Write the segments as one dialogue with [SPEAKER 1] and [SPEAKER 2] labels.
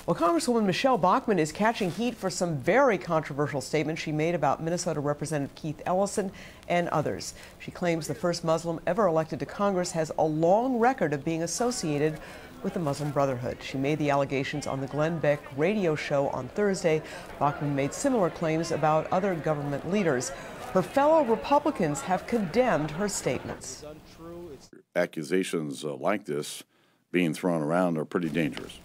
[SPEAKER 1] Well, Congresswoman Michelle Bachmann is catching heat for some very controversial statements she made about Minnesota Representative Keith Ellison and others. She claims the first Muslim ever elected to Congress has a long record of being associated with the Muslim Brotherhood. She made the allegations on the Glenn Beck radio show on Thursday. Bachmann made similar claims about other government leaders. Her fellow Republicans have condemned her statements.
[SPEAKER 2] Accusations like this being thrown around are pretty dangerous.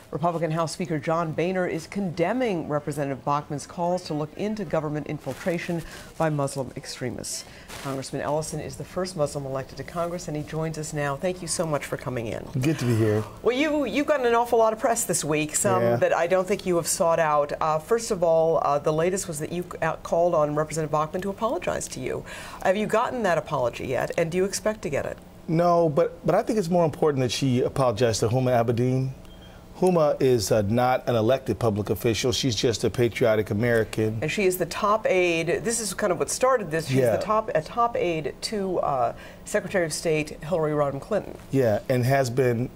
[SPEAKER 1] Republican House Speaker John Boehner is condemning Representative Bachmann's calls to look into government infiltration by Muslim extremists. Congressman Ellison is the first Muslim elected to Congress, and he joins us now. Thank you so much for coming in.
[SPEAKER 3] Good to be here.
[SPEAKER 1] Well, you've gotten an awful lot of press this week, some that I don't think you have sought out. First of all, the latest was that you called on Representative Bachmann to apologize to you. Have you gotten that apology yet, and do you expect to get it?
[SPEAKER 3] No, but I think it's more important that she apologized to Huma Abedin. Huma is not an elected public official. She's just a patriotic American.
[SPEAKER 1] And she is the top aide. This is kind of what started this. She's a top aide to Secretary of State Hillary Rodham Clinton.
[SPEAKER 3] Yeah, and has been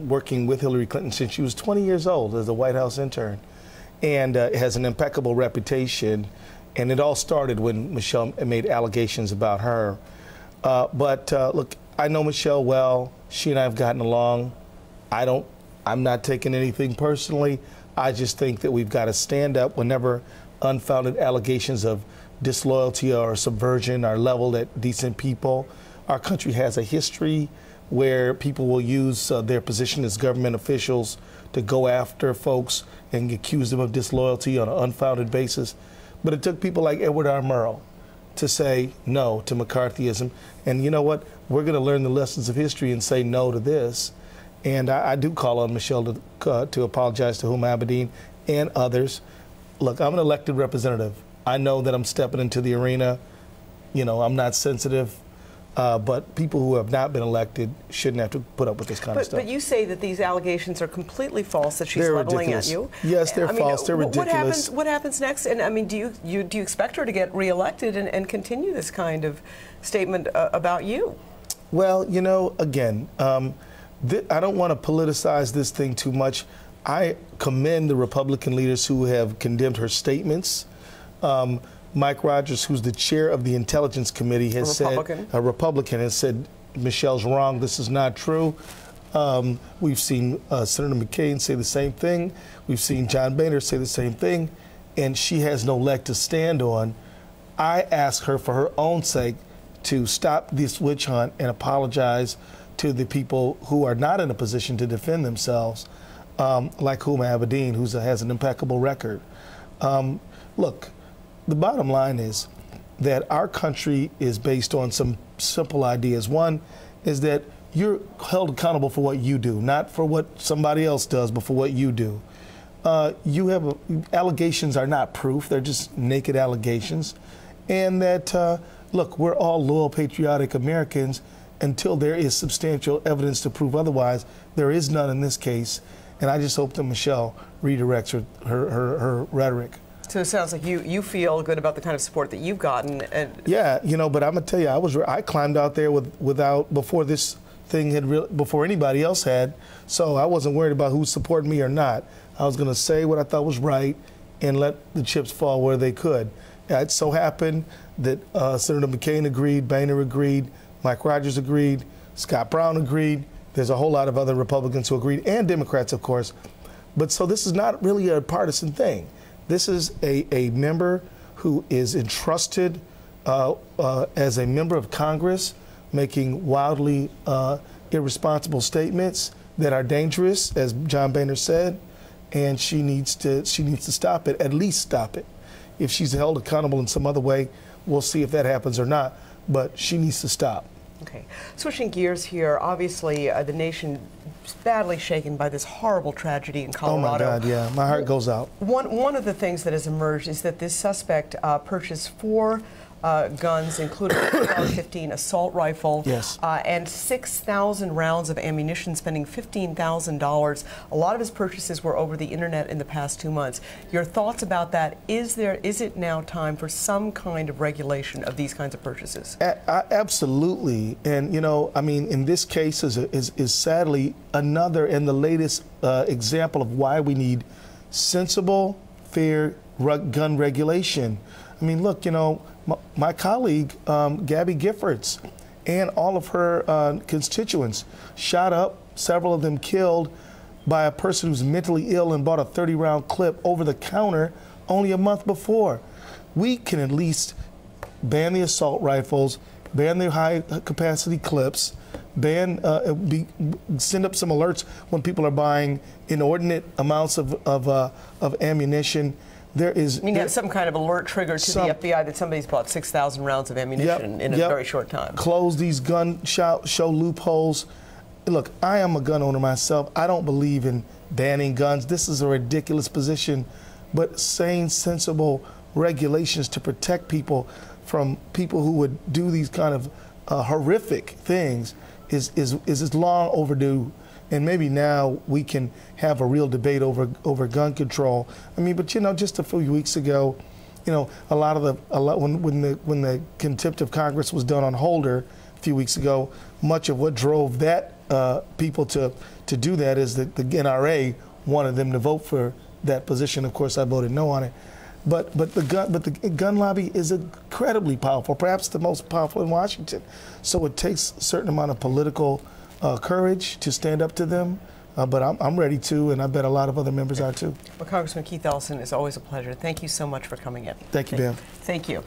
[SPEAKER 3] working with Hillary Clinton since she was 20 years old as a White House intern, and has an impeccable reputation. And it all started when Michelle made allegations about her. Look, I know Michelle well. She and I have gotten along. I'm not taking anything personally. I just think that we've got to stand up whenever unfounded allegations of disloyalty or subversion are leveled at decent people. Our country has a history where people will use their position as government officials to go after folks and accuse them of disloyalty on an unfounded basis. But it took people like Edward R. Murrow to say no to McCarthyism. And you know what? We're going to learn the lessons of history and say no to this. And I do call on Michelle to apologize to Huma Abedin and others. Look, I'm an elected representative. I know that I'm stepping into the arena. You know, I'm not sensitive. But people who have not been elected shouldn't have to put up with this kind of stuff.
[SPEAKER 1] But you say that these allegations are completely false, that she's
[SPEAKER 3] they're
[SPEAKER 1] leveling
[SPEAKER 3] ridiculous.
[SPEAKER 1] at you.
[SPEAKER 3] Yes, they're false. They're ridiculous.
[SPEAKER 1] What happens next? And I mean, do you expect her to get reelected and continue this kind of statement about you?
[SPEAKER 3] Well, you know, again, I don't want to politicize this thing too much. I commend the Republican leaders who have condemned her statements. Mike Rogers, who's the chair of the Intelligence Committee, has said, a Republican, has said, Michelle's wrong, this is not true. We've seen Senator McCain say the same thing. We've seen John Boehner say the same thing, and she has no leg to stand on. I ask her, for her own sake, to stop this witch hunt and apologize to the people who are not in a position to defend themselves, like Huma Abedin, who has an impeccable record. Look, the bottom line is that our country is based on some simple ideas. One is that you're held accountable for what you do, not for what somebody else does, but for what you do. Allegations are not proof, they're just naked allegations. And that, look, we're all loyal, patriotic Americans until there is substantial evidence to prove otherwise. There is none in this case, and I just hope that Michelle redirects her rhetoric.
[SPEAKER 1] So it sounds like you feel good about the kind of support that you've gotten. And
[SPEAKER 3] yeah, you know, but I'm gonna tell you, I climbed out there before this thing before anybody else had, so I wasn't worried about who supported me or not. I was gonna say what I thought was right and let the chips fall where they could. It so happened that Senator McCain agreed, Boehner agreed, Mike Rogers agreed, Scott Brown agreed. There's a whole lot of other Republicans who agreed, and Democrats, of course. But so this is not really a partisan thing. This is a member who is entrusted as a member of Congress, making wildly irresponsible statements that are dangerous, as John Boehner said, and she needs to stop it, at least stop it. If she's held accountable in some other way, we'll see if that happens or not, but she needs to stop.
[SPEAKER 1] Okay. Switching gears here, obviously the nation is badly shaken by this horrible tragedy in Colorado.
[SPEAKER 3] Oh my God, yeah, my heart goes out.
[SPEAKER 1] One of the things that has emerged is that this suspect purchased 4 guns, including a AR-15 assault rifle,
[SPEAKER 3] yes,
[SPEAKER 1] and 6,000 rounds of ammunition, spending $15,000. A lot of his purchases were over the internet in the past 2 months. Your thoughts about that? Is it now time for some kind of regulation of these kinds of purchases?
[SPEAKER 3] Absolutely. And, you know, I mean, in this case is sadly another and the latest example of why we need sensible, fair gun regulation. I mean, look, you know, my colleague, Gabby Giffords, and all of her constituents shot up, several of them killed by a person who's mentally ill and bought a 30-round clip over the counter only a month before. We can at least ban the assault rifles, ban the high-capacity clips, send up some alerts when people are buying inordinate amounts of ammunition.
[SPEAKER 1] Some kind of alert trigger to the FBI that somebody's bought 6,000 rounds of ammunition in a very short time.
[SPEAKER 3] Close these gun show loopholes. Look, I am a gun owner myself. I don't believe in banning guns. This is a ridiculous position, but sane, sensible regulations to protect people from people who would do these kind of horrific things is long overdue. And maybe now we can have a real debate over gun control. I mean, but you know, just a few weeks ago, you know, when the contempt of Congress was done on Holder a few weeks ago, much of what drove that people to do that is that the NRA wanted them to vote for that position. Of course, I voted no on it. But the gun lobby is incredibly powerful, perhaps the most powerful in Washington. So it takes a certain amount of political courage to stand up to them, but I'm ready to, and I bet a lot of other members are too.
[SPEAKER 1] Well, Congressman Keith Ellison, it's always a pleasure. Thank you so much for coming in.
[SPEAKER 3] Thank you, ma'am.
[SPEAKER 1] Thank you.